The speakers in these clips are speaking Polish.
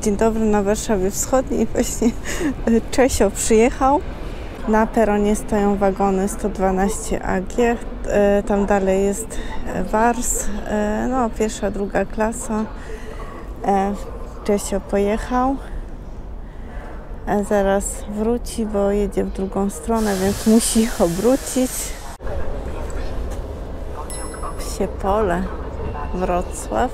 Dzień dobry na Warszawie Wschodniej. Właśnie Czesio przyjechał. Na peronie stoją wagony 112 AG. Tam dalej jest Wars. No, pierwsza, druga klasa. Czesio pojechał. Zaraz wróci, bo jedzie w drugą stronę, więc musi obrócić. Psie Pole, Wrocław.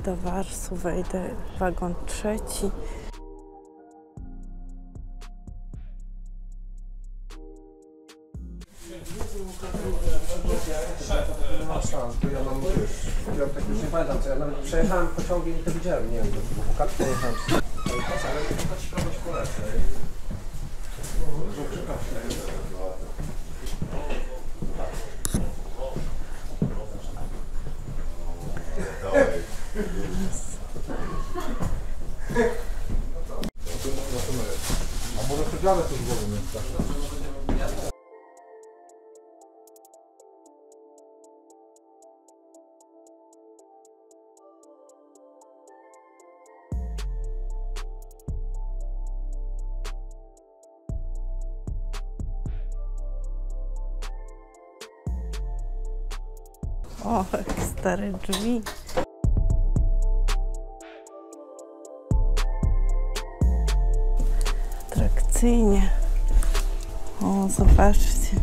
Do Warsu wejdę, wagon trzeci. Ja mam tak już nie pamiętam, co ja nawet przejechałem pociągiem i to widziałem, nie wiem, bo po kartce jechałem. Ale to chodź prawość polecę. A może przedziale tu z głowy nie. O, stare drzwi. Atrakcyjnie. O, zobaczcie.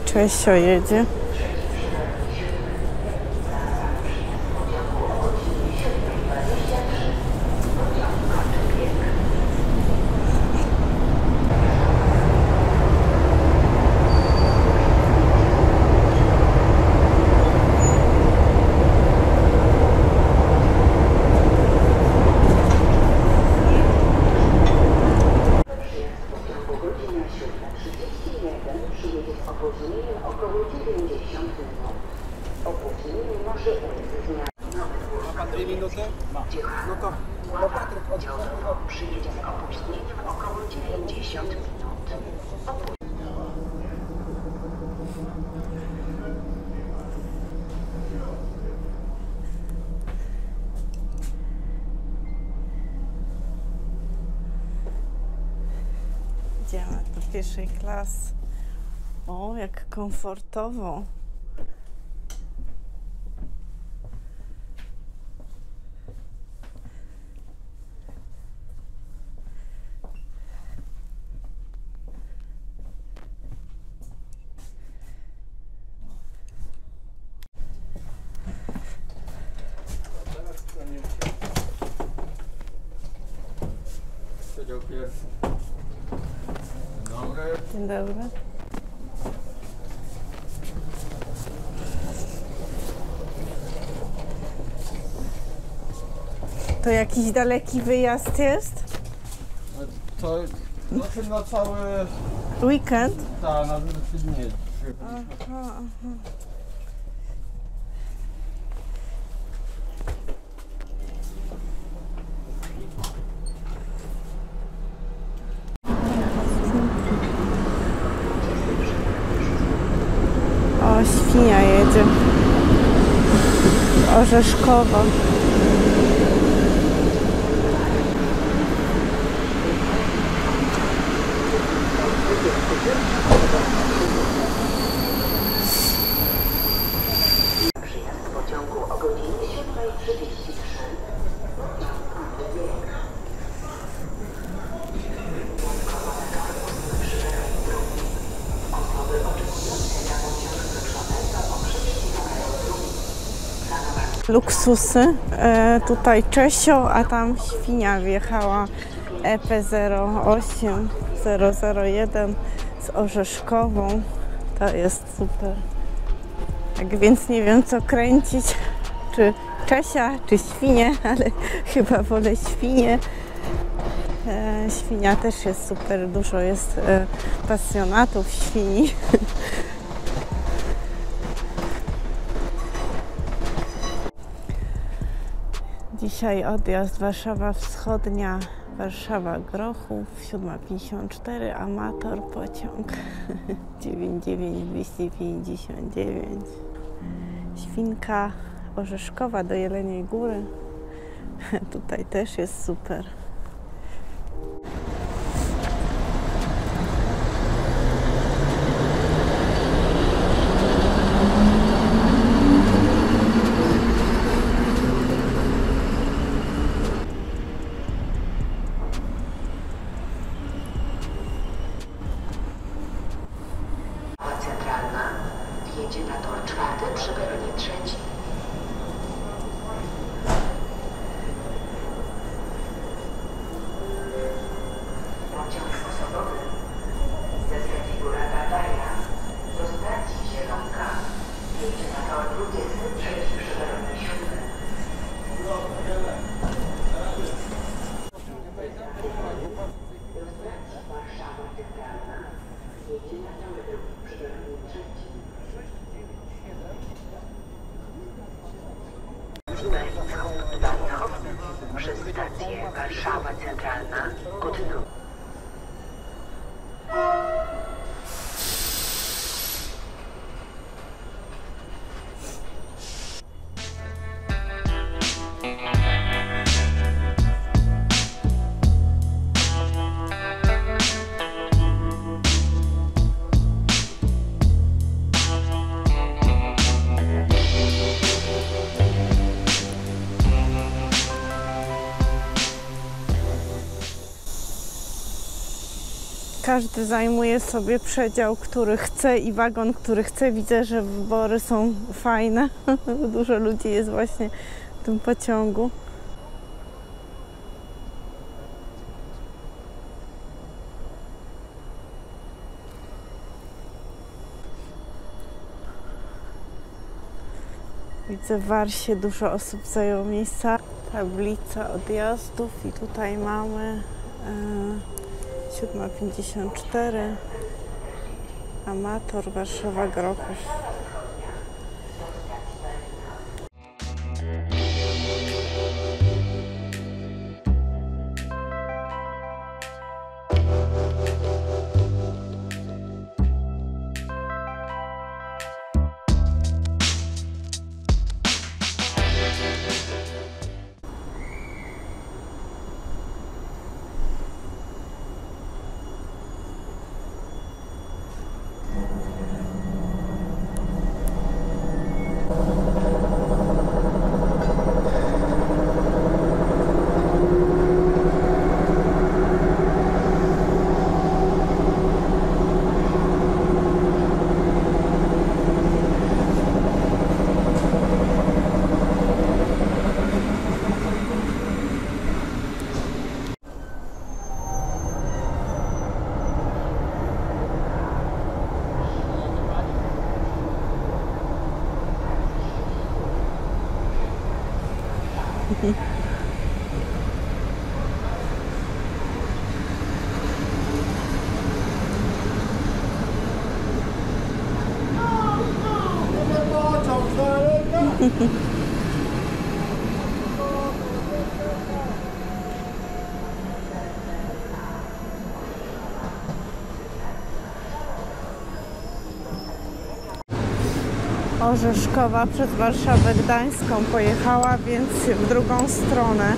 Czesio jedzie. Około 90 minut. Opóźnienie może ulec zmian. Ma pan 2 minuty? No to Patryk przyjedzie z opóźnieniem około 90 minut. Idziemy do pierwszej klasy. O, jak komfortowo. Przedział pierwszy. Dzień dobry. Dzień dobry. To jakiś daleki wyjazd jest? To znaczy na cały... Weekend? Tak, na 3 dni. Aha, aha. O, świnia jedzie. Orzeszkowo. Przyjazd pociągu o godzinie 7:33. luksusy. Tutaj Czesio, a tam świnia wjechała EP08001 z Orzeszkową. To jest super. Tak więc nie wiem co kręcić, czy Czesia, czy świnię, ale chyba wolę świnię. Świnia też jest super, dużo jest pasjonatów świni. Dzisiaj odjazd Warszawa Wschodnia, Warszawa Grochów, 7:54, amator pociąg 99259. Świnka Orzeszkowa do Jeleniej Góry. Tutaj też jest super. Centralna jedzie na tor 4 przy peronie 3. Pociąg osobowy ze stacji Góra Gadaja do stacji Zielonka jedzie na tor 23 przy peronie 7. Warszawa Centralna jedzie na tor 2 przy peronie 3. Numer Warszawski przez stację Warszawa Centralna Gutno. Każdy zajmuje sobie przedział, który chce i wagon, który chce. Widzę, że wybory są fajne. Dużo ludzi jest właśnie w tym pociągu. Widzę w Warsie dużo osób zajęło miejsca. Tablica odjazdów i tutaj mamy 7:54, amator, Warszawa Grochów. Orzeszkowa przez Warszawę Gdańską pojechała, więc w drugą stronę.